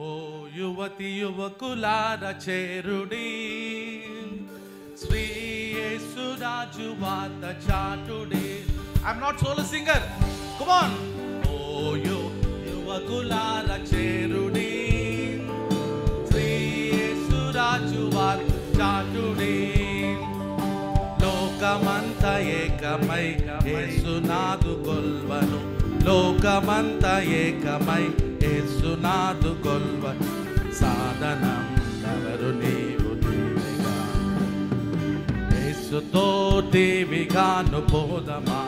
ఓ యువతి యువకులార చేరుడి, శ్రీ యేసు రాజు వార్త చాటుడి. I'm not solo singer, come on. ఓ యువకులార చేరుడి, శ్రీ యేసు రాజు వార్త చాటుడి. లోకమంత ఏకమై యేసునాథు గొల్వను, లోకమంత ఏకమై యేసునాథు గొల్వను. సాధనం ఎవరు నీవు దేవిగా, యేసుతో దేవిగాను పోదమా.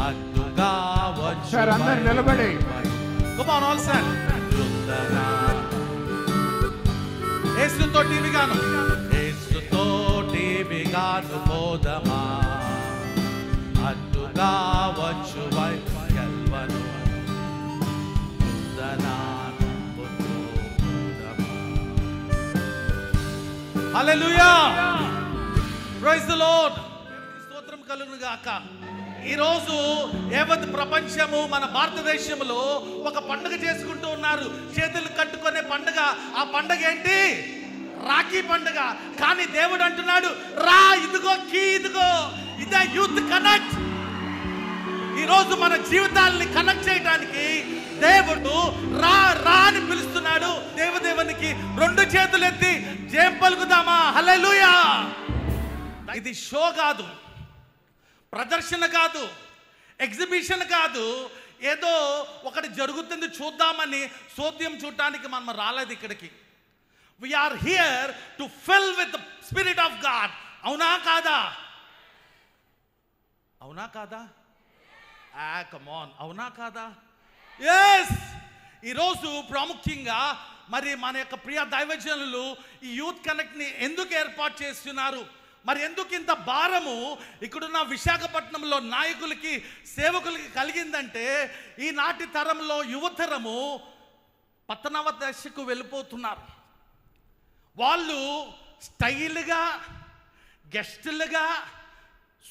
అడ్డుగా వచ్చి అందరూ నిలబడి యేసుతో దేవిగాను, యేసుతో దేవిగాను పోదమా. అడ్డుగా వచ్చు గెల్వను, హల్లెలూయా, ప్రైజ్ ది లార్డ్. స్తోత్రం కలుగును గాక. ఈరోజు యావత్ ప్రపంచము మన భారతదేశంలో ఒక పండుగ చేసుకుంటూ ఉన్నారు, చేతులు కట్టుకునే పండుగ. ఆ పండుగ ఏంటి? రాఖీ పండుగ. కానీ దేవుడు అంటున్నాడు, రా, ఇదిగో కీ, ఇదిగో ఇదే యూత్ కనెక్ట్. ఈరోజు మన జీవితాలని కనెక్ట్ చేయడానికి దేవుడు రా రా అని పిలుస్తున్నాడు. దేవునికి రెండు చేతులు ఎత్తి జయం పలుకుదామా? హల్లెలూయా. ఇది షో కాదు, ప్రదర్శన కాదు, ఎగ్జిబిషన్ కాదు, ఏదో ఒకటి జరుగుతుంది చూద్దామని సోద్యం చూడటానికి మనం రాలేదు ఇక్కడికి. We're here to fill with the spirit of God. అవునా కాదా? అవునా కాదా? కమ్ ఆన్, అవునా కాదా? ఎస్. ఈరోజు ప్రాముఖ్యంగా మరి మన యొక్క ప్రియ దైవజనులు ఈ యూత్ కనెక్ట్ని ఎందుకు ఏర్పాటు చేస్తున్నారు, మరి ఎందుకు ఇంత భారము ఇక్కడున్న విశాఖపట్నంలో నాయకులకి సేవకులకి కలిగిందంటే, ఈనాటి తరంలో యువతరము పతనవ దశకు వెళ్ళిపోతున్నారు. వాళ్ళు స్టైల్గా గెస్టులుగా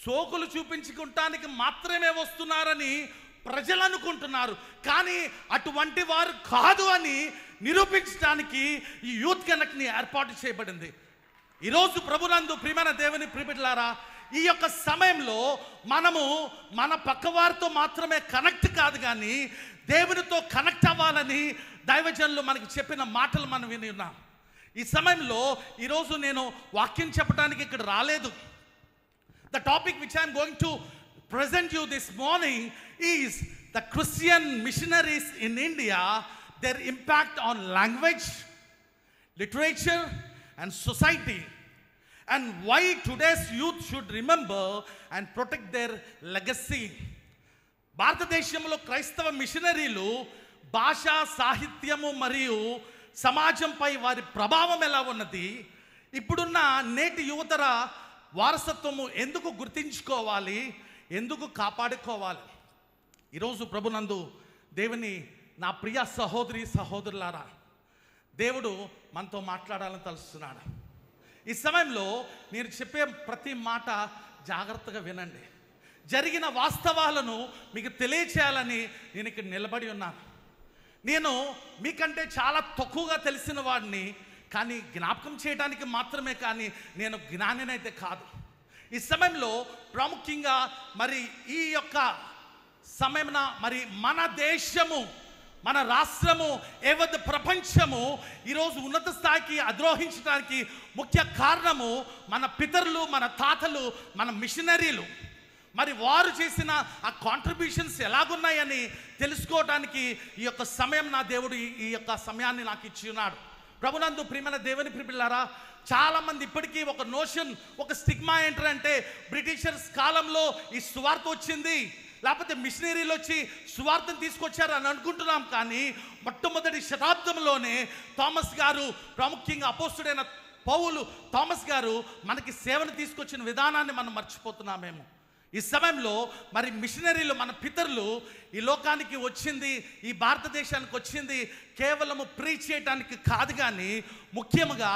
సోకులు చూపించుకుంటానికి మాత్రమే వస్తున్నారని ప్రజలు అనుకుంటున్నారు. కానీ అటువంటి వారు కాదు అని నిరూపించడానికి ఈ యూత్ కనెక్ట్ని ఏర్పాటు చేయబడింది. ఈరోజు ప్రభునందు ప్రియమైన దేవుని ప్రియబిడ్డలారా, ఈ యొక్క సమయంలో మనము మన పక్కవారితో మాత్రమే కనెక్ట్ కాదు, కానీ దేవునితో కనెక్ట్ అవ్వాలని దైవజనులు మనకి చెప్పిన మాటలు మనం విని ఉన్నాం. ఈ సమయంలో ఈరోజు నేను వాక్యం చెప్పడానికి ఇక్కడ రాలేదు. The topic which I am going to present you this morning is the Christian missionaries in India, their impact on language, literature and society, and why today's youth should remember and protect their legacy. భారతదేశంలో క్రైస్తవ మిషనరీలు భాష, సాహిత్యము మరియు సమాజంపై వారి ప్రభావం ఎలా ఉన్నది, ఇప్పుడున్న నేటి యువతర వారసత్వము ఎందుకు గుర్తించుకోవాలి, ఎందుకు కాపాడుకోవాలి? ఈరోజు ప్రభునందు దేవుని నా ప్రియ సహోదరి సహోదరులారా, దేవుడు మనతో మాట్లాడాలని తలుస్తున్నాడు. ఈ సమయంలో నేను చెప్పే ప్రతి మాట జాగ్రత్తగా వినండి. జరిగిన వాస్తవాలను మీకు తెలియచేయాలని నేను ఇక్కడ నిలబడి ఉన్నాను. నేను మీకంటే చాలా తక్కువగా తెలిసిన వాడిని, కానీ జ్ఞాపకం చేయడానికి మాత్రమే, కానీ నేను జ్ఞానినైతే కాదు. ఈ సమయంలో ప్రాముఖ్యంగా మరి ఈ యొక్క సమయమున మరి మన దేశము, మన రాష్ట్రము, యావత్ ప్రపంచము ఈరోజు ఉన్నత స్థాయికి అధిరోహించడానికి ముఖ్య కారణము మన పితరులు, మన తాతలు, మన మిషనరీలు. మరి వారు చేసిన ఆ కాంట్రిబ్యూషన్స్ ఎలాగున్నాయని తెలుసుకోవడానికి ఈ యొక్క సమయం నా దేవుడు ఈ యొక్క సమయాన్ని నాకు ఇచ్చి ఉన్నాడు. ప్రభునందు ప్రియమైన దేవుని ప్రియబిడ్డలారా, చాలామంది ఇప్పటికీ ఒక నోషన్, ఒక స్టిగ్మా ఏంటంటే బ్రిటిషర్స్ కాలంలో ఈ సువార్త వచ్చింది, లేకపోతే మిషనరీలు వచ్చి సువార్తను తీసుకొచ్చారు అని అనుకుంటున్నాం. కానీ మొట్టమొదటి శతాబ్దంలోనే థామస్ గారు, ప్రాముఖ్యంగా అపోస్తుడైన పౌలు థామస్ గారు మనకి సేవను తీసుకొచ్చిన విధానాన్ని మనం మర్చిపోతున్నామేమో. ఈ సమయంలో మరి మిషనరీలు, మన పితరులు ఈ లోకానికి వచ్చింది, ఈ భారతదేశానికి వచ్చింది కేవలము ప్రీచ్ చేయడానికి కాదు, కానీ ముఖ్యంగా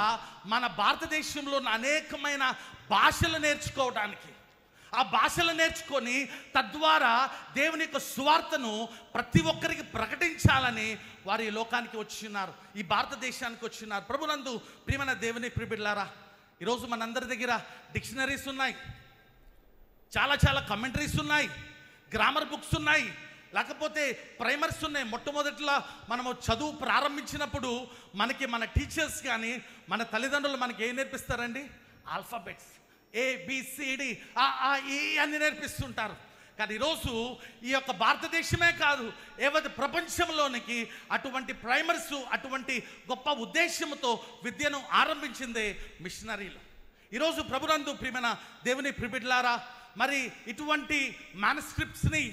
మన భారతదేశంలో అనేకమైన భాషలు నేర్చుకోవడానికి, ఆ భాషలు నేర్చుకొని తద్వారా దేవుని యొక్క సువార్తను ప్రతి ఒక్కరికి ప్రకటించాలని వారు ఈ లోకానికి వచ్చిన్నారు, ఈ భారతదేశానికి వచ్చిన్నారు. ప్రభునందు ప్రియమైన దేవుని ప్రియబిడ్డలారా, ఈరోజు మనందరి దగ్గర డిక్షనరీస్ ఉన్నాయి, చాలా చాలా కమెంటరీస్ ఉన్నాయి, గ్రామర్ బుక్స్ ఉన్నాయి, లేకపోతే ప్రైమర్స్ ఉన్నాయి. మొట్టమొదటిలో మనము చదువు ప్రారంభించినప్పుడు మనకి మన టీచర్స్ కానీ మన తల్లిదండ్రులు మనకి ఏం నేర్పిస్తారండి? ఆల్ఫాబెట్స్, ABCD ఈ అన్ని నేర్పిస్తుంటారు. కానీ ఈరోజు ఈ యొక్క భారతదేశమే కాదు, ఏవైతే ప్రపంచంలోనికి అటువంటి ప్రైమర్స్, అటువంటి గొప్ప ఉద్దేశంతో విద్యను ఆరంభించిందే మిషనరీలు. ఈరోజు ప్రభునందు ప్రియమైన దేవుని ప్రియబిడ్డలారా, మరి ఇటువంటి మాన్స్క్రిప్ట్స్ని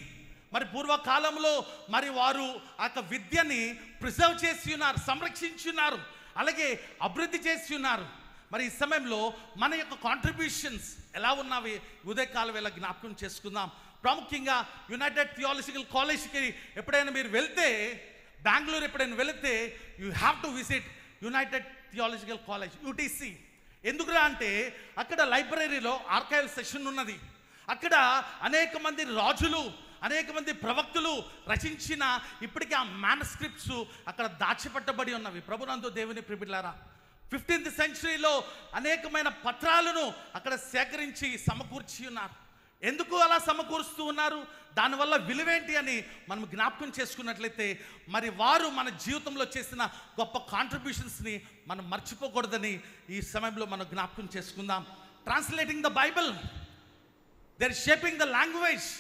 మరి పూర్వకాలంలో మరి వారు ఆ యొక్క విద్యని ప్రిజర్వ్ చేసి ఉన్నారు, సంరక్షించి ఉన్నారు, అలాగే అభివృద్ధి చేసి ఉన్నారు. మరి ఈ సమయంలో మన యొక్క కాంట్రిబ్యూషన్స్ ఎలా ఉన్నవి ఉదయకాల వేళ జ్ఞాపకం చేసుకుందాం. ప్రాముఖ్యంగా యునైటెడ్ థియాలజికల్ కాలేజ్కి ఎప్పుడైనా మీరు వెళ్తే, బెంగళూరు ఎప్పుడైనా వెళితే, you have to visit United theological college, UTC. ఎందుకురా అంటే అక్కడ లైబ్రరీలో ఆర్కైవ్ సెషన్ ఉన్నది. అక్కడ అనేక మంది రాజులు, అనేక మంది ప్రవక్తులు రచించిన ఇప్పటికీ ఆ మ్యానుస్క్రిప్ట్స్ అక్కడ దాచిపెట్టబడి ఉన్నవి. ప్రభునందు దేవుని ప్రియబిడ్డలారా, 15th సెంచరీలో అనేకమైన పత్రాలను అక్కడ సేకరించి సమకూర్చి ఉన్నారు. ఎందుకు అలా సమకూరుస్తూ ఉన్నారు, దానివల్ల విలువేంటి అని మనం జ్ఞాపకం చేసుకున్నట్లయితే, మరి వారు మన జీవితంలో చేసిన గొప్ప కాంట్రిబ్యూషన్స్ని మనం మర్చిపోకూడదని ఈ సమయంలో మనం జ్ఞాపకం చేసుకుందాం. Translating the Bible, their shaping the language.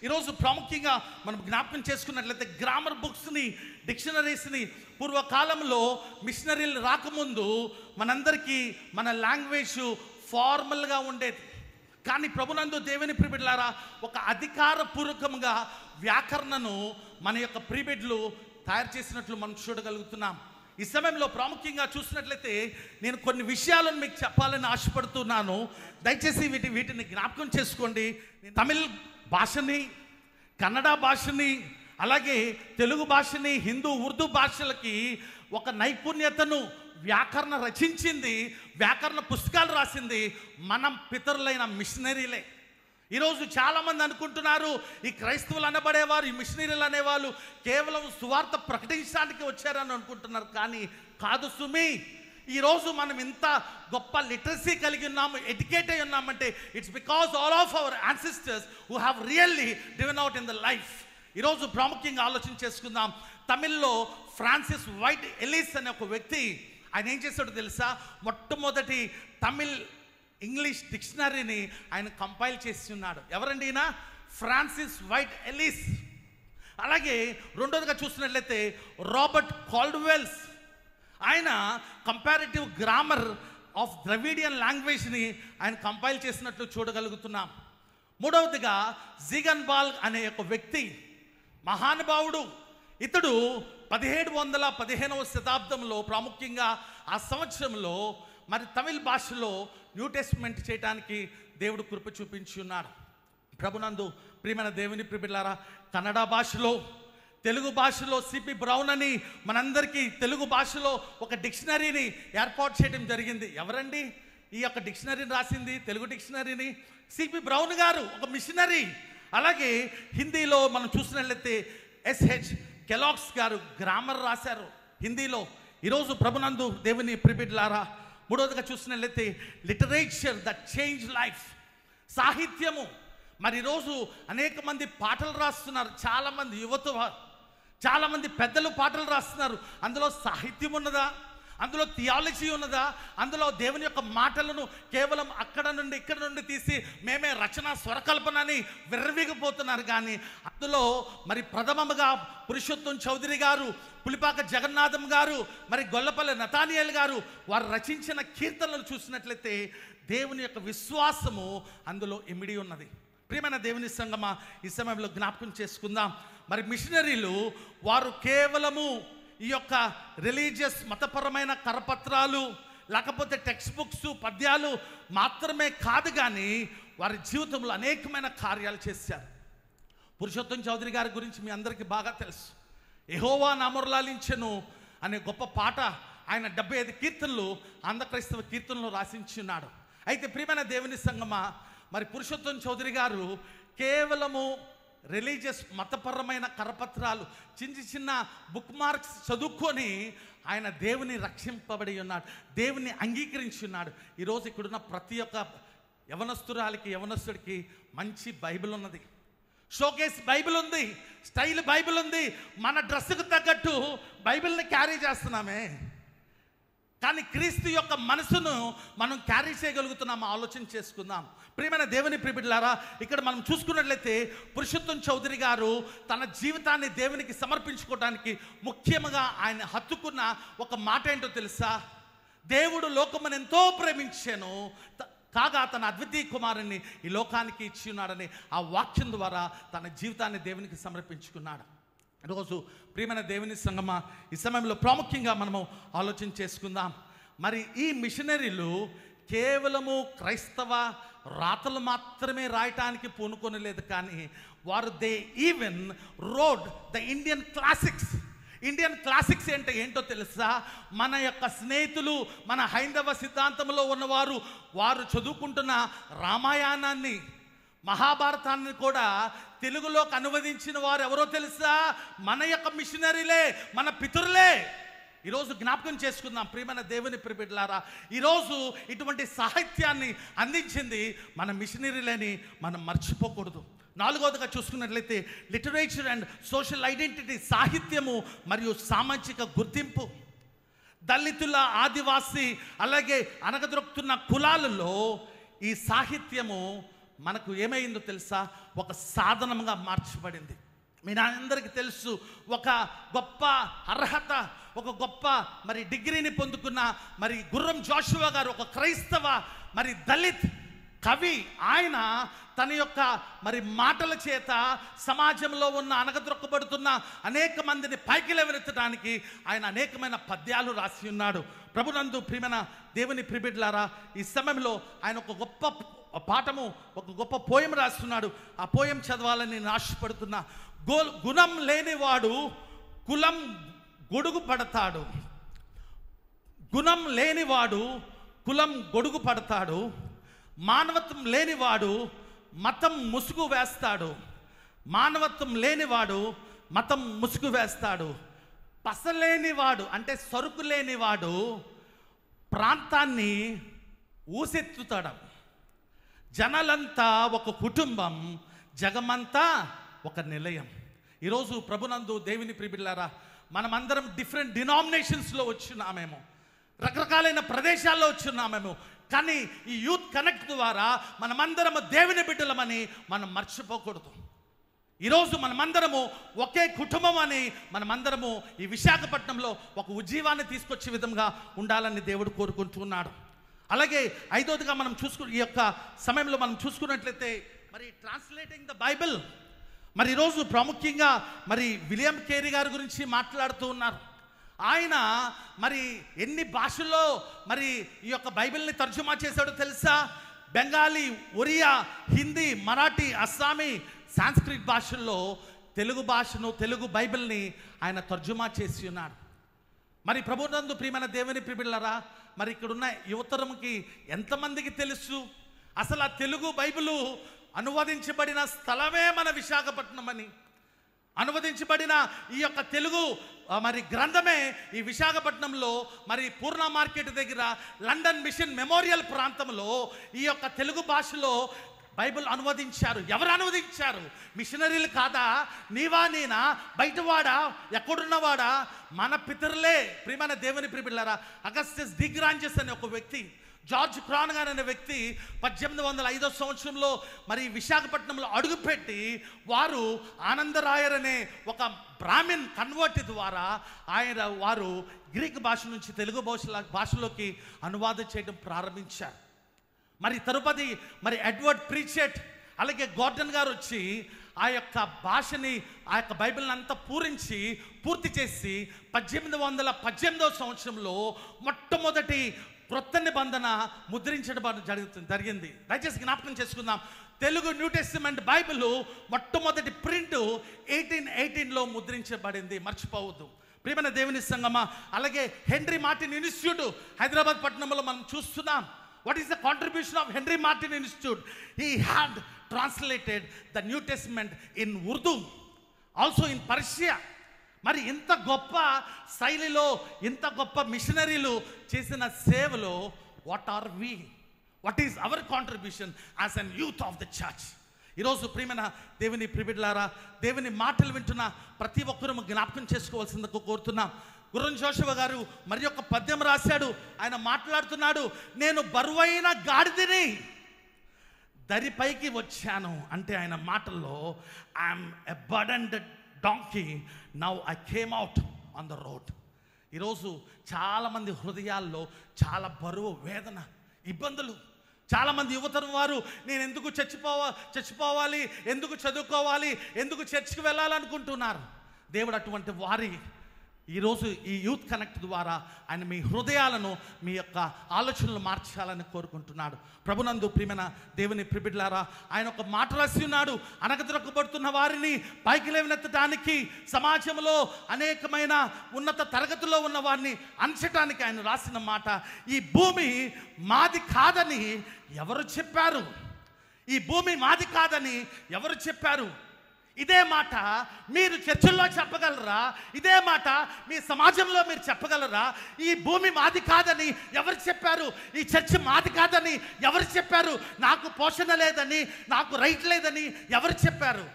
ఈరోజు ప్రాముఖ్యంగా మనం జ్ఞాపకం చేసుకున్నట్లయితే గ్రామర్ బుక్స్ని, డిక్షనరీస్ని పూర్వకాలంలో మిషనరీలు రాకముందు మనందరికీ మన లాంగ్వేజ్ ఫార్మల్గా ఉండేది. కానీ ప్రభునందు దేవుని ప్రియబిడ్డలారా, ఒక అధికారపూర్వకంగా వ్యాకరణను మన యొక్క ప్రియబిడ్డలు తయారు చేసినట్లు మనం చూడగలుగుతున్నాం. ఈ సమయంలో ప్రాముఖ్యంగా చూసినట్లయితే నేను కొన్ని విషయాలను మీకు చెప్పాలని ఆశపడుతున్నాను. దయచేసి వీటిని జ్ఞాపకం చేసుకోండి. తమిళ్ భాషని, కన్నడ భాషని, అలాగే తెలుగు భాషని, హిందూ, ఉర్దూ భాషలకి ఒక నైపుణ్యతను, వ్యాకరణ రచించింది, వ్యాకరణ పుస్తకాలు రాసింది మనం పితరులైన మిషనరీలే. ఈరోజు చాలామంది అనుకుంటున్నారు ఈ క్రైస్తవులు అనబడేవారు, ఈ మిషనరీలు అనేవాళ్ళు కేవలం సువార్త ప్రకటించడానికి వచ్చారని అనుకుంటున్నారు. కానీ కాదు సుమి. ఈరోజు మనం ఇంత గొప్ప లిటరసీ కలిగి ఉన్నాము, ఎడ్యుకేట్ అయి ఉన్నామంటే it's because all of our ancestors who have really driven out in the life. ఈరోజు ప్రాముఖ్యంగా ఆలోచన చేసుకుందాం. తమిళ్లో ఫ్రాన్సిస్ వైట్ ఎలిస్ అనే ఒక వ్యక్తి, ఆయన ఏం చేశాడో తెలుసా? మొట్టమొదటి తమిళ్ ఇంగ్లీష్ డిక్షనరీని ఆయన కంపైల్ చేసి ఉన్నాడు. ఎవరండి ఈయన? Francis White Ellis. అలాగే రెండోదిగా చూసినట్లయితే రాబర్ట్ కాల్డ్వెల్స్, ఆయన కంపారిటివ్ గ్రామర్ ఆఫ్ ద్రవిడియన్ లాంగ్వేజ్ని ఆయన కంపైల్ చేసినట్లు చూడగలుగుతున్నాం. మూడవదిగా జీగన్బాల్ అనే ఒక వ్యక్తి, మహానుభావుడు. ఇతడు 1715వ శతాబ్దంలో, ప్రాముఖ్యంగా ఆ సంవత్సరంలో మరి తమిళ భాషలో న్యూ టెస్ట్మెంట్ చేయడానికి దేవుడు కృప చూపించి ఉన్నాడు. ప్రభునందు ప్రియమైన దేవుని ప్రియబిడ్డలారా, కన్నడ భాషలో, తెలుగు భాషలో సిపి బ్రౌన్ అని మనందరికీ తెలుగు భాషలో ఒక డిక్షనరీని ఏర్పాటు చేయడం జరిగింది. ఎవరండి ఈ యొక్క డిక్షనరీని రాసింది? తెలుగు డిక్షనరీని సిపి బ్రౌన్ గారు, ఒక మిషనరీ. అలాగే హిందీలో మనం చూసినట్లయితే SH కెలాగ్స్ గారు గ్రామర్ రాశారు హిందీలో. ఈరోజు ప్రభునందు దేవుని ప్రియబిడ్డలారా, మూడవదిగా చూసినట్లయితే లిటరేచర్ దట్ చేంజ్ లైఫ్, సాహిత్యము. మరి ఈరోజు అనేక మంది పాటలు రాస్తున్నారు, చాలామంది యువత, చాలామంది పెద్దలు పాటలు రాస్తున్నారు. అందులో సాహిత్యం ఉన్నదా? అందులో థియాలజీ ఉన్నదా? అందులో దేవుని యొక్క మాటలను కేవలం అక్కడ నుండి ఇక్కడ నుండి తీసి మేమే రచన స్వరకల్పనని విర్రవీగిపోతున్నారు. కానీ అందులో మరి ప్రథమముగా పురుషోత్తం చౌదరి గారు, పులిపాక జగన్నాథం గారు, మరి గొల్లపల్లి నతానియేల్ గారు వారు రచించిన కీర్తనలు చూసినట్లయితే దేవుని యొక్క విశ్వాసము అందులో ఇమిడి ఉన్నది. ప్రియమైన దేవుని సంగమా, ఈ సమయంలో జ్ఞాపకం చేసుకుందాం. మరి మిషనరీలు వారు కేవలము ఈ యొక్క రిలీజియస్ మతపరమైన కరపత్రాలు లేకపోతే టెక్స్ట్ బుక్స్, పద్యాలు మాత్రమే కాదు, కానీ వారి జీవితంలో అనేకమైన కార్యాలు చేశారు. పురుషోత్తం చౌదరి గారి గురించి మీ అందరికీ బాగా తెలుసు. యెహోవా నా మొరలాలించెను అనే గొప్ప పాట ఆయన 75 కీర్తనలు ఆంధ్ర క్రైస్తవ కీర్తనలో రాసించున్నాడు. అయితే ప్రియమైన దేవుని సంగమా, మరి పురుషోత్తం చౌదరి గారు కేవలము రిలీజియస్ మతపరమైన కరపత్రాలు చిన్న బుక్ మార్క్స్ చదువుకొని ఆయన దేవుని రక్షింపబడి ఉన్నాడు, దేవుని అంగీకరించి ఉన్నాడు. ఈరోజు ఇక్కడున్న ప్రతి ఒక్క యవనస్తుడికి మంచి బైబిల్ ఉన్నది, షోకేస్ బైబిల్ ఉంది, స్టైల్ బైబిల్ ఉంది. మన డ్రెస్సుకు తగ్గట్టు బైబిల్ని క్యారీ చేస్తున్నామే, కానీ క్రీస్తు యొక్క మనసును మనం క్యారీ చేయగలుగుతున్నాము. ఆలోచన చేసుకుందాం. ప్రియమైన దేవుని ప్రియబిడ్డలారా, ఇక్కడ మనం చూసుకున్నట్లయితే పురుషోత్తం చౌదరి గారు తన జీవితాన్ని దేవునికి సమర్పించుకోవడానికి ముఖ్యంగా ఆయన హత్తుకున్న ఒక మాట ఏంటో తెలుసా? దేవుడు లోకమును ఎంతో ప్రేమించాను, కాగా తన అద్వితీయ కుమారుని ఈ లోకానికి ఇచ్చి ఉన్నాడని ఆ వాక్యం ద్వారా తన జీవితాన్ని దేవునికి సమర్పించుకున్నాడు. ఈరోజు ప్రియమైన దేవుని సంగమా, ఈ సమయంలో ప్రాముఖ్యంగా మనము ఆలోచన చేసుకుందాం. మరి ఈ మిషనరీలు కేవలము క్రైస్తవ రాతలు మాత్రమే రాయటానికి పూనుకొనలేదు, కానీ వారు they even road the Indian classics. Indian classics అంటే ఏంటో తెలుసా? మన యొక్క స్నేహితులు, మన హైందవ సిద్ధాంతంలో ఉన్నవారు, వారు చదువుకుంటున్న రామాయణాన్ని, మహాభారతాన్ని కూడా తెలుగులోకి అనువదించిన వారు ఎవరో తెలుసా? మన యొక్క మిషనరీలే, మన పితరులే. ఈరోజు జ్ఞాపకం చేసుకుందాం ప్రియమైన దేవుని ప్రియబిడ్డలారా, ఈరోజు ఇటువంటి సాహిత్యాన్ని అందించింది మన మిషనరీలని మనం మర్చిపోకూడదు. నాలుగవదిగా చూసుకున్నట్లయితే లిటరేచర్ అండ్ సోషల్ ఐడెంటిటీ, సాహిత్యము మరియు సామాజిక గుర్తింపు. దళితుల, ఆదివాసీ అలాగే అనగదొరుకుతున్న కులాలలో ఈ సాహిత్యము మనకు ఏమైందో తెలుసా? ఒక సాధనంగా మార్చబడింది. మీ అందరికీ తెలుసు, ఒక గొప్ప అర్హత, ఒక గొప్ప మరి డిగ్రీని పొందుకున్న మరి గుర్రం జోషువా గారు, ఒక క్రైస్తవ మరి దళిత్ కవి. ఆయన తన యొక్క మరి మాటల చేత సమాజంలో ఉన్న అనగదొక్కబడుతున్న అనేక మందిని పైకి లేవనెత్తడానికి ఆయన అనేకమైన పద్యాలు రాసి ఉన్నాడు. ప్రభునందు ప్రియమైన దేవుని ప్రియబిడ్డలారా, ఈ సమయంలో ఆయన ఒక గొప్ప పాఠము, ఒక గొప్ప పోయం రాస్తున్నాడు. ఆ పోయం చదవాలని నేను ఆశపడుతున్నా. గుణం లేనివాడు కులం గొడుగు పడతాడు, గుణం లేనివాడు కులం గొడుగు పడతాడు, మానవత్వం లేనివాడు మతం ముసుగు వేస్తాడు, మానవత్వం లేనివాడు మతం ముసుగు వేస్తాడు, పసలేనివాడు అంటే సరుకు లేనివాడు ప్రాంతాన్ని ఊసెత్తుతాడు, జనాలంతా ఒక కుటుంబం, జగమంతా ఒక నిలయం. ఈరోజు ప్రభునందు దేవుని ప్రియబిడ్డలారా, మనమందరం డిఫరెంట్ డినామినేషన్స్లో వచ్చున్నామేమో, రకరకాలైన ప్రదేశాల్లో వచ్చున్నామేమో, కానీ ఈ యూత్ కనెక్ట్ ద్వారా మనమందరము దేవుని బిడ్డలమని మనం మర్చిపోకూడదు. ఈరోజు మనమందరము ఒకే కుటుంబం అని మనమందరము ఈ విశాఖపట్నంలో ఒక ఉజ్జీవాన్ని తీసుకొచ్చే విధంగా ఉండాలని దేవుడు కోరుకుంటున్నాడు. అలాగే ఐదవదిగా మనం ఈ యొక్క సమయంలో మనం చూసుకున్నట్లయితే మరి ట్రాన్స్లేటింగ్ ద బైబిల్. మరి ఈరోజు ప్రాముఖ్యంగా మరి విలియం కేరీ గారి గురించి మాట్లాడుతూ ఉన్నారు. ఆయన మరి ఎన్ని భాషల్లో మరి ఈ యొక్క బైబిల్ని తర్జుమా చేశాడో తెలుసా? బెంగాలీ, ఒరియా, హిందీ, మరాఠీ, అస్సామీ, సాంస్క్రిట్ భాషల్లో తెలుగు భాషను, తెలుగు బైబిల్ని ఆయన తర్జుమా చేసి ఉన్నాడు. మరి ప్రభునందు ప్రియమైన దేవుని ప్రియబిడ్డలారా, మరి ఇక్కడున్న యువతరంకి ఎంతమందికి తెలుసు అసలు ఆ తెలుగు బైబిలు అనువదించబడిన స్థలమే మన విశాఖపట్నం అని? అనువదించబడిన ఈ యొక్క తెలుగు మరి గ్రంథమే ఈ విశాఖపట్నంలో మరి పూర్ణ మార్కెట్ దగ్గర లండన్ మిషన్ మెమోరియల్ ప్రాంతంలో ఈ యొక్క తెలుగు భాషలో బైబిల్ అనువదించారు. ఎవరు అనువదించారు? మిషనరీలు కాదా? నీవా, నేనా, బయటవాడా, ఎక్కడున్నవాడా? మన పితరులే. ప్రియమైన దేవుని ప్రియబిడ్డలారా, అగస్టస్ డిగ్రాంజెస్ అనే ఒక వ్యక్తి, జార్జ్ క్రాన్ గారు అనే వ్యక్తి 1805 సంవత్సరంలో మరి విశాఖపట్నంలో అడుగుపెట్టి వారు ఆనందరాయర్ అనే ఒక బ్రాహ్మిన్ కన్వర్ట్ ద్వారా వారు గ్రీక్ భాష నుంచి తెలుగు భాషలోకి అనువాదం చేయడం ప్రారంభించారు. మరి తరుపతి మరి ఎడ్వర్డ్ ప్రీచెట్ అలాగే గార్డెన్ గారు వచ్చి ఆ యొక్క భాషని, ఆ యొక్క బైబిల్ని అంతా పూర్తి చేసి 1818 సంవత్సరంలో మొట్టమొదటి క్రొత్త నిబంధన ముద్రించడం జరిగింది. దయచేసి జ్ఞాపకం చేసుకుందాం. తెలుగు న్యూ టెస్టిమెంట్ బైబిల్ మొట్టమొదటి ప్రింట్ 1818లో ముద్రించబడింది, మర్చిపోవద్దు ప్రియమైన దేవుని సంగమా. అలాగే హెన్రీ మార్టిన్ ఇన్స్టిట్యూట్ హైదరాబాద్ పట్టణంలో మనం చూస్తున్నాం. What is the contribution of Henry Martyn Institute? He had translated the New Testament in Urdu, also in Persia. మరి ఇంత గొప్ప శైలిలో ఇంత గొప్ప మిషనరీలు చేసిన సేవలో what are we? What is our contribution as an youth of the church? ఈరోజు ప్రియమైన దేవుని ప్రిబిడ్లారా, దేవుని మాటలు వింటున్న ప్రతి ఒక్కరూ జ్ఞాపకం చేసుకోవాల్సిందిగా కోరుతున్నాం. గుర్రం జోషువ గారు మరి ఒక పద్యం రాశాడు. ఆయన మాట్లాడుతున్నాడు, నేను బరువైన గాడిదని దరిపైకి వచ్చాను అంటే ఆయన మాటల్లో I'm a burdened donkey, now I came out on the road. ఈరోజు చాలామంది హృదయాల్లో చాలా బరువు, వేదన, ఇబ్బందులు. చాలామంది యువతరం వారు నేను ఎందుకు చచ్చిపోవాలి, ఎందుకు చదువుకోవాలి, ఎందుకు చర్చికి వెళ్ళాలనుకుంటున్నారు. దేవుడు అటువంటి వారి ఈరోజు ఈ యూత్ కనెక్ట్ ద్వారా ఆయన మీ హృదయాలను, మీ యొక్క ఆలోచనలు మార్చాలని కోరుకుంటున్నాడు. ప్రభునందు ప్రియమైన దేవుని ప్రిబిడ్లారా, ఆయన ఒక మాట రాసి ఉన్నాడు, అనగదొక్కబడుతున్న వారిని పైకి లేవనెత్తడానికి, సమాజంలో అనేకమైన ఉన్నత తరగతిలో ఉన్న వారిని అంచటానికి ఆయన రాసిన మాట. ఈ భూమి మాది కాదని ఎవరు చెప్పారు? ఈ భూమి మాది కాదని ఎవరు చెప్పారు? ఇదే మాట మీరు చర్చిల్లో చెప్పగలరా? ఇదే మాట మీ సమాజంలో మీరు చెప్పగలరా? ఈ భూమి మాది కాదని ఎవరు చెప్పారు? ఈ చర్చి మాది కాదని ఎవరు చెప్పారు? నాకు పోషణ లేదని, నాకు రైట్ లేదని ఎవరు చెప్పారు?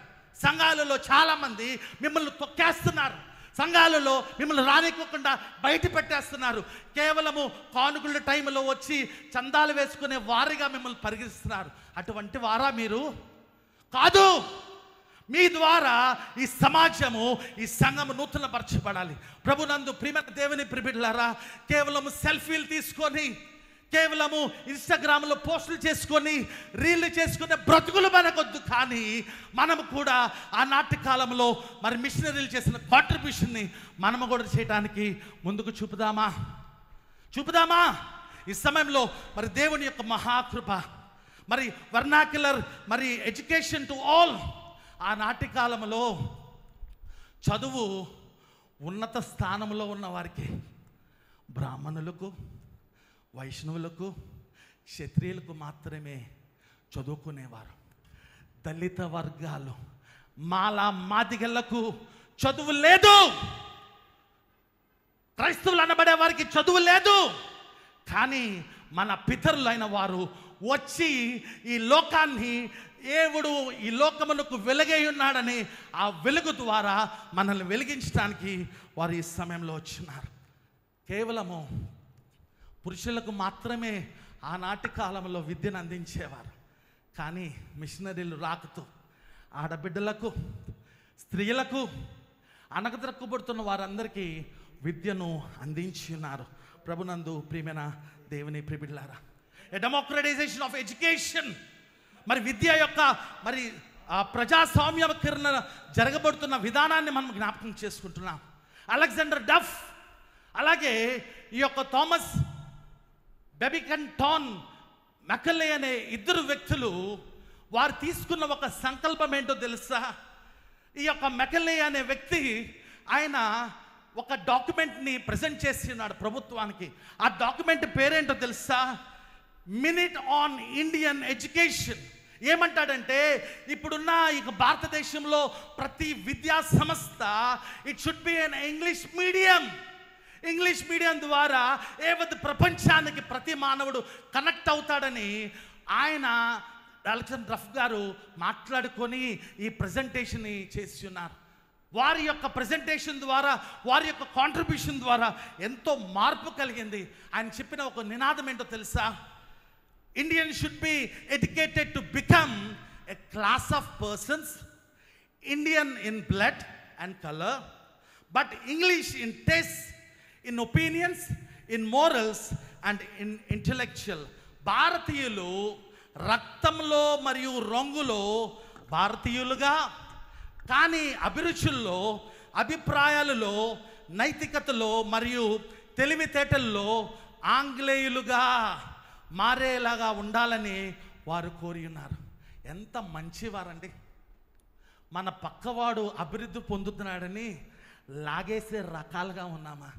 సంఘాలలో చాలామంది మిమ్మల్ని తొక్కేస్తున్నారు. సంఘాలలో మిమ్మల్ని రానివ్వకుండా బయట పెట్టేస్తున్నారు. కేవలము కానుకల టైంలో వచ్చి చందాలు వేసుకునే వారిగా మిమ్మల్ని పరిగణిస్తున్నారు. అటువంటి వారా మీరు? కాదు. మీ ద్వారా ఈ సమాజము, ఈ సంఘము నూతనపరచబడాలి. ప్రభునందు ప్రియమైన దేవుని ప్రిబిడ్లారా, కేవలము సెల్ఫీలు తీసుకొని, కేవలము ఇన్స్టాగ్రామ్లో పోస్టులు చేసుకొని, రీళ్లు చేసుకునే బ్రతుకులు మనకొద్దు. కానీ మనము కూడా ఆనాటి కాలంలో మరి మిషనరీలు చేసిన కాంట్రిబ్యూషన్ని మనము కూడా చేయడానికి ముందుకు చూపుదామా? ఈ సమయంలో మరి దేవుని యొక్క మహాకృప, మరి వర్నాక్యులర్ మరి ఎడ్యుకేషన్ టు ఆల్. ఆనాటి కాలంలో చదువు ఉన్నత స్థానంలో ఉన్న వారికి, బ్రాహ్మణులకు, వైష్ణవులకు, క్షత్రియులకు మాత్రమే చదువుకునేవారు. దళిత వర్గాలు, మాదిగలకు చదువు లేదు. క్రైస్తవులు అనబడే వారికి చదువు లేదు. కానీ మన పితరులైన వారు వచ్చి ఈ లోకాన్ని, దేవుడు ఈ లోకమునకు వెలుగై ఉన్నాడని ఆ వెలుగు ద్వారా మనల్ని వెలిగించడానికి వారు ఈ సమయంలో వచ్చినారు. కేవలము పురుషులకు మాత్రమే ఆనాటి కాలంలో విద్యను అందించేవారు. కానీ మిషనరీలు రాకతో ఆడబిడ్డలకు, స్త్రీలకు, అనగదొక్కబడుతున్న వారందరికీ విద్యను అందించి ఉన్నారు. ప్రభునందు ప్రియమైన దేవుని ప్రిబిడ్లారా, ఏ డెమోక్రటైజేషన్ ఆఫ్ ఎడ్యుకేషన్, మరి విద్య యొక్క మరి ప్రజాస్వామ్యకరణ జరగబడుతున్న విధానాన్ని మనం జ్ఞాపకం చేసుకుంటున్నాం. అలెగ్జాండర్ డఫ్, అలాగే ఈ యొక్క థామస్ బెబింగ్టన్ మెకలే అనే ఇద్దరు వ్యక్తులు వారు తీసుకున్న ఒక సంకల్పం ఏంటో తెలుసా? ఈ యొక్క మెకలే అనే వ్యక్తి ఆయన ఒక డాక్యుమెంట్ని ప్రజెంట్ చేస్తున్నాడు ప్రభుత్వానికి. ఆ డాక్యుమెంట్ పేరేంటో తెలుసా? Minute on Indian education. ఏమంటాడంటే, ఇప్పుడున్న ఇక భారతదేశంలో ప్రతి విద్యా సంస్థ it should be an English medium. English medium ద్వారా ప్రపంచానికి ప్రతి మానవుడు కనెక్ట్ అవుతాడని ఆయన అలెగ్జాండర్ డఫ్ గారు మాట్లాడుకొని ఈ ప్రజెంటేషన్ చేసి ఉన్నారు. వారి యొక్క ప్రజెంటేషన్ ద్వారా, వారి యొక్క కాంట్రిబ్యూషన్ ద్వారా ఎంతో మార్పు కలిగింది. ఆయన చెప్పిన ఒక నినాదం ఏంటో తెలుసా? Indians should be educated to become a class of persons, Indian in blood and color, but English in taste, in opinions, in morals and in intellectual. భారతీయులు రక్తంలో మరియు రంగులో భారతీయులుగా, కానీ అభిరుచుల్లో, అభిప్రాయాలలో, నైతికతలో మరియు తెలివితేటల్లో ఆంగ్లేయులుగా మారేలాగా ఉండాలని వారు కోరి ఉన్నారు. ఎంత మంచివారండి! మన పక్కవాడు అభివృద్ధి పొందుతున్నాడని లాగేసే రకాలుగా ఉన్నామా?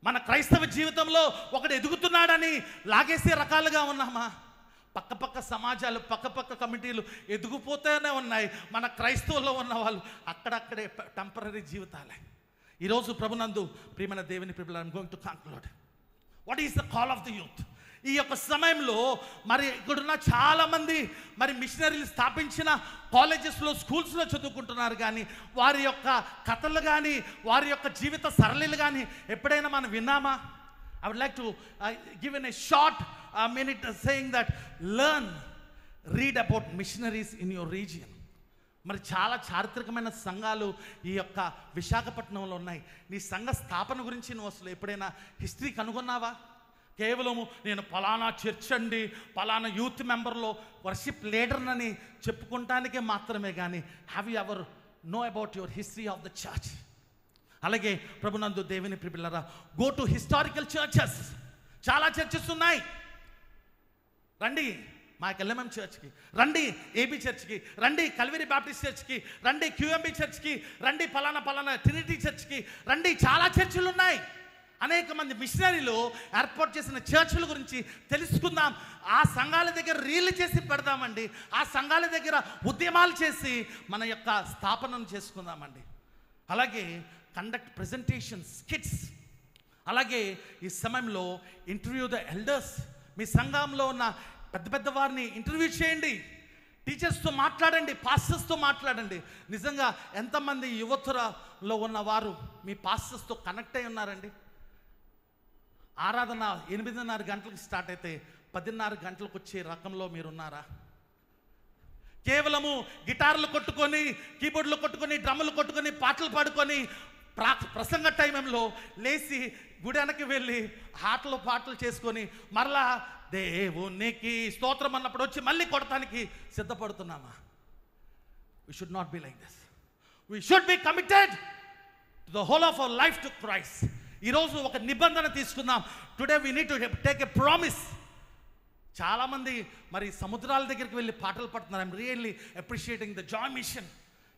మన క్రైస్తవ జీవితంలో ఒకడు ఎదుగుతున్నాడని లాగేసే రకాలుగా ఉన్నామా? పక్కపక్క సమాజాలు, పక్కపక్క కమిటీలు ఎదిగిపోతూనే ఉన్నాయి. మన క్రైస్తవుల్లో ఉన్న వాళ్ళు అక్కడక్కడే టెంపరీ జీవితాలే. ఈరోజు ప్రభునందు ప్రియమైన దేవుని ప్రియులారా, I'm going to conclude. What is the call of the youth? ఈ యొక్క సమయంలో మరి ఇక్కడున్న చాలామంది మరి మిషనరీలు స్థాపించిన కాలేజెస్లో, స్కూల్స్లో చదువుకుంటున్నారు. కానీ వారి యొక్క కథలు కానీ వారి యొక్క జీవిత సరళిలు కానీ ఎప్పుడైనా మనం విన్నామా? I would like to give in a short minute saying that read about missionaries in your region. మరి చాలా చారిత్రకమైన సంఘాలు ఈ యొక్క విశాఖపట్నంలో ఉన్నాయి. నీ సంఘ స్థాపన గురించి నువ్వు అసలు ఎప్పుడైనా హిస్టరీ కనుగొన్నావా? కేవలము నేను పలానా చర్చ్ అండి, పలానా యూత్ మెంబర్లో వర్షిప్ లీడర్నని చెప్పుకుంటానికే మాత్రమే. కానీ have you ever know about your history of the church? అలాగే ప్రభునందు దేవుని ప్రియులారా, గో టు హిస్టారికల్ చర్చెస్. చాలా చర్చెస్ ఉన్నాయి. రండి మా ఎల్ఎంఎం చర్చ్కి, రండి ఏబీ చర్చ్కి, రండి కల్వరి బాప్టిస్ట్ చర్చ్కి, రండి క్యూఎంబీ చర్చ్కి, రండి పలానా ట్రినిటీ చర్చ్కి రండి. చాలా చర్చిలు ఉన్నాయి. అనేక మంది మిషనరీలు ఏర్పాటు చేసిన చర్చిల గురించి తెలుసుకుందాం. ఆ సంఘాల దగ్గర రీల్ చేసి పెడదామండి. ఆ సంఘాల దగ్గర ఉద్యమాలు చేసి మన యొక్క స్థాపనను చేసుకుందామండి. అలాగే కండక్ట్ ప్రెజెంటేషన్స్, స్కిట్స్. అలాగే ఈ సమయంలో ఇంటర్వ్యూ ద ఎల్డర్స్. మీ సంఘంలో ఉన్న పెద్ద పెద్ద వారిని ఇంటర్వ్యూ చేయండి. టీచర్స్తో మాట్లాడండి, పాస్టర్స్తో మాట్లాడండి. నిజంగా ఎంతమంది యువతులలో ఉన్నవారు మీ పాస్టర్స్తో కనెక్ట్ అయి ఉన్నారండి? ఆరాధన 8:30 గంటలకు స్టార్ట్ అయితే 10:30 గంటలకు వచ్చే రకంలో మీరున్నారా? కేవలము గిటార్లు కొట్టుకొని, కీబోర్డులు కొట్టుకొని, డ్రమ్ములు కొట్టుకొని, పాటలు పాడుకొని ప్రసంగ టైంలో లేచి గుడానికి వెళ్ళి ఆటలు పాటలు చేసుకొని మరలా దేవునికి స్తోత్రం అన్నప్పుడు వచ్చి మళ్ళీ కొడటానికి సిద్ధపడుతున్నామా? We should not be like this. We should be committed to the whole of our life to Christ. ఈరోజు ఒక నిబంధన తీసుకుందాం. Today we need to take a promise. చాలామంది మరి సముద్రాల దగ్గరికి వెళ్ళి పాటలు పాడుతున్నారు. I'm really appreciating the Joy Mission.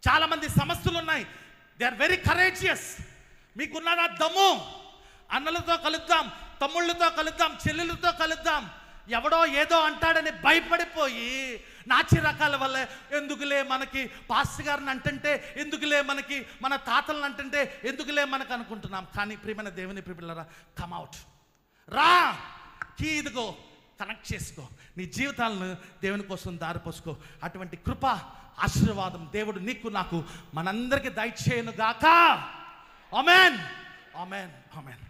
చాలామంది సంస్థలు ఉన్నాయి. They are very courageous. మీకున్నదా దమ్ము? అన్నలతో కలుద్దాం, తమ్ముళ్ళతో కలుద్దాం, చెల్లెలతో కలుద్దాం. ఎవడో ఏదో అంటాడని భయపడిపోయి నాచి రకాల వల్ల ఎందుకులే మనకి పాస్టర్ గారిని అంటుంటే, ఎందుకులే మనకి మన తాతలను అంటుంటే, ఎందుకులే మనకు అనుకుంటున్నాం. కానీ ప్రియమైన దేవుని ప్రియులారా, కమ్ అవుట్, రా, కీ ఇదిగో, కనెక్ట్ చేసుకో, నీ జీవితాలను దేవుని కోసం దారిపోసుకో. అటువంటి కృప, ఆశీర్వాదం దేవుడు నీకు నాకు మనందరికీ దయచేయను గాక. ఆమేన్, ఆమేన్, ఆమేన్.